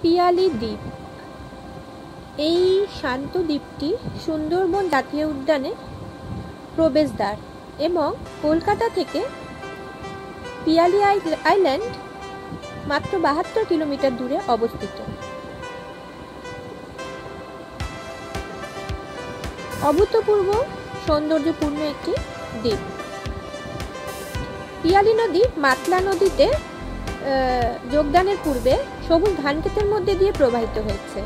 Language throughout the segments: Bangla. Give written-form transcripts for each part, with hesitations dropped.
পিয়ালি দ্বীপ। এই শান্ত দ্বীপটি সুন্দরবন জাতীয় উদ্যানের প্রবেশদ্বার এবং কলকাতা থেকে পিয়ালি আইল্যান্ড মাত্র 72 কিলোমিটার দূরে অবস্থিত। অভূতপূর্ব সৌন্দর্যপূর্ণ একটি দ্বীপ। পিয়ালি নদী মাতলা নদীতে যোগদানের পূর্বে সবুজ ধানক্ষেতের মধ্যে দিয়ে প্রবাহিত হয়েছে।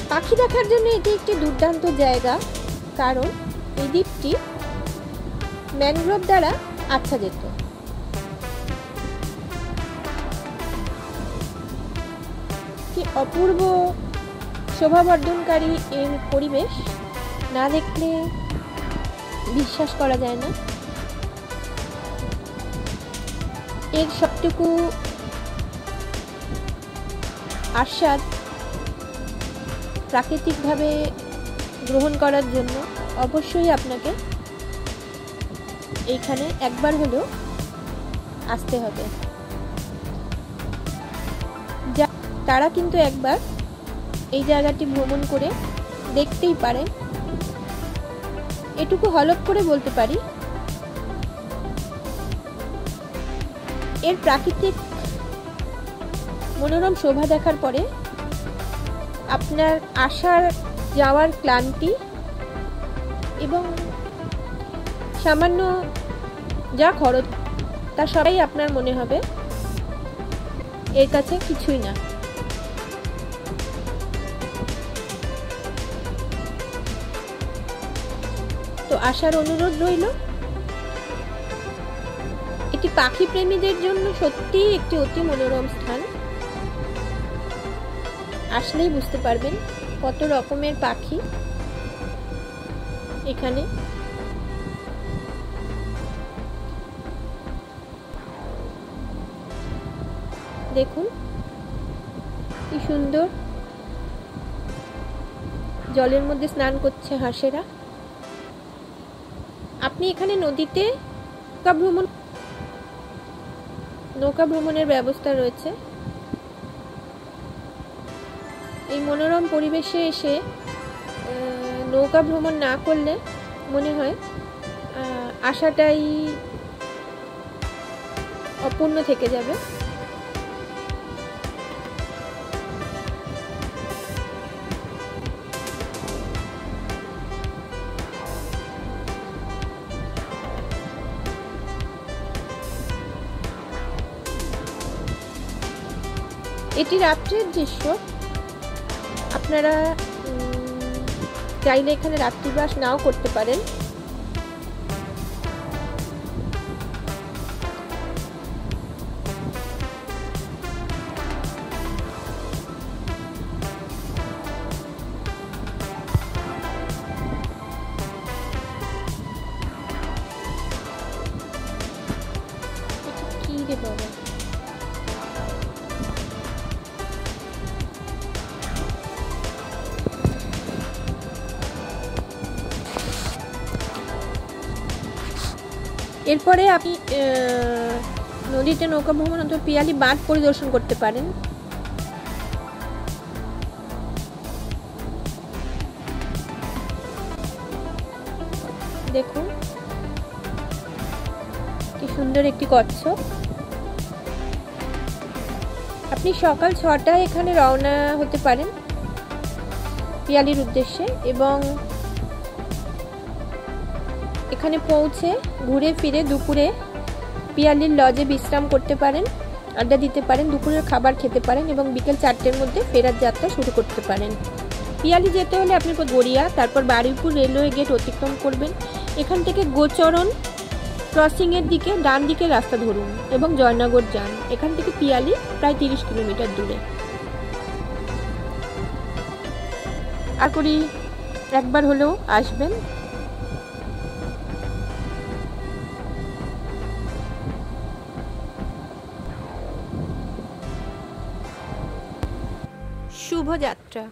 পাখি দেখার জন্য এটি একটি দুর্দান্ত জায়গা, কারণ এই দ্বীপটি ম্যানগ্রোভ দ্বারা আচ্ছাদিত। কি অপূর্ব শোভাবর্ধনকারী এর পরিবেশ, না দেখলে বিশ্বাস করা যায় না। এর সবটুকু আস্বাদ প্রাকৃতিকভাবে গ্রহণ করার জন্য অবশ্যই আপনাকে এইখানে একবার হলেও আসতে হবে। তারা কিন্তু একবার এই জায়গাটি ভ্রমণ করে দেখতেই পারেন। এটুকু হলফ করে বলতে পারি, এর প্রাকৃতিক মনোরম শোভা দেখার পরে আপনার আসার যাওয়ার ক্লান্তি এবং সামান্য যা খরচ তা সবাই আপনার মনে হবে এর কাছে কিছুই না। তো আসার অনুরোধ রইল। এটি পাখি প্রেমীদের জন্য সত্যি একটি অতি মনোরম স্থান। আসলেই বুঝতে পারবেন কত রকমের পাখি এখানে। দেখুন কি সুন্দর জলের মধ্যে স্নান করছে হাঁসেরা। আপনি এখানে নদীতে নৌকা ভ্রমণের ব্যবস্থা রয়েছে। এই মনোরম পরিবেশে এসে নৌকা ভ্রমণ না করলে মনে হয় আশাটাই অপূর্ণ থেকে যাবে। এটি রাত্রের দৃশ্য। আপনারা চাইলে এখানে রাত্রিবাস নাও করতে পারেন। কি রে বাবা, এরপরে আপনি নদীতে নৌকা ভ্রমণ অথবা পিয়ালি বাঁধ পরিদর্শন করতে পারেন। দেখুন কি সুন্দর একটি কচ্ছপ। আপনি সকাল 6টায় এখানে রওনা হতে পারেন পিয়ালির উদ্দেশ্যে এবং এখানে পৌঁছে ঘুরে ফিরে দুপুরে পিয়ালির লজে বিশ্রাম করতে পারেন, আড্ডা দিতে পারেন, দুপুরের খাবার খেতে পারেন এবং বিকেল 4টের মধ্যে ফেরার যাত্রা শুরু করতে পারেন। পিয়ালি যেতে হলে আপনি গড়িয়া, তারপর বারুইপুর রেলওয়ে গেট অতিক্রম করবেন। এখান থেকে গোচরণ ক্রসিংয়ের দিকে ডান দিকে রাস্তা ধরুন এবং জয়নগর যান। এখান থেকে পিয়ালি প্রায় 30 কিলোমিটার দূরে। আর করি একবার হলেও আসবেন। শুভযাত্রা।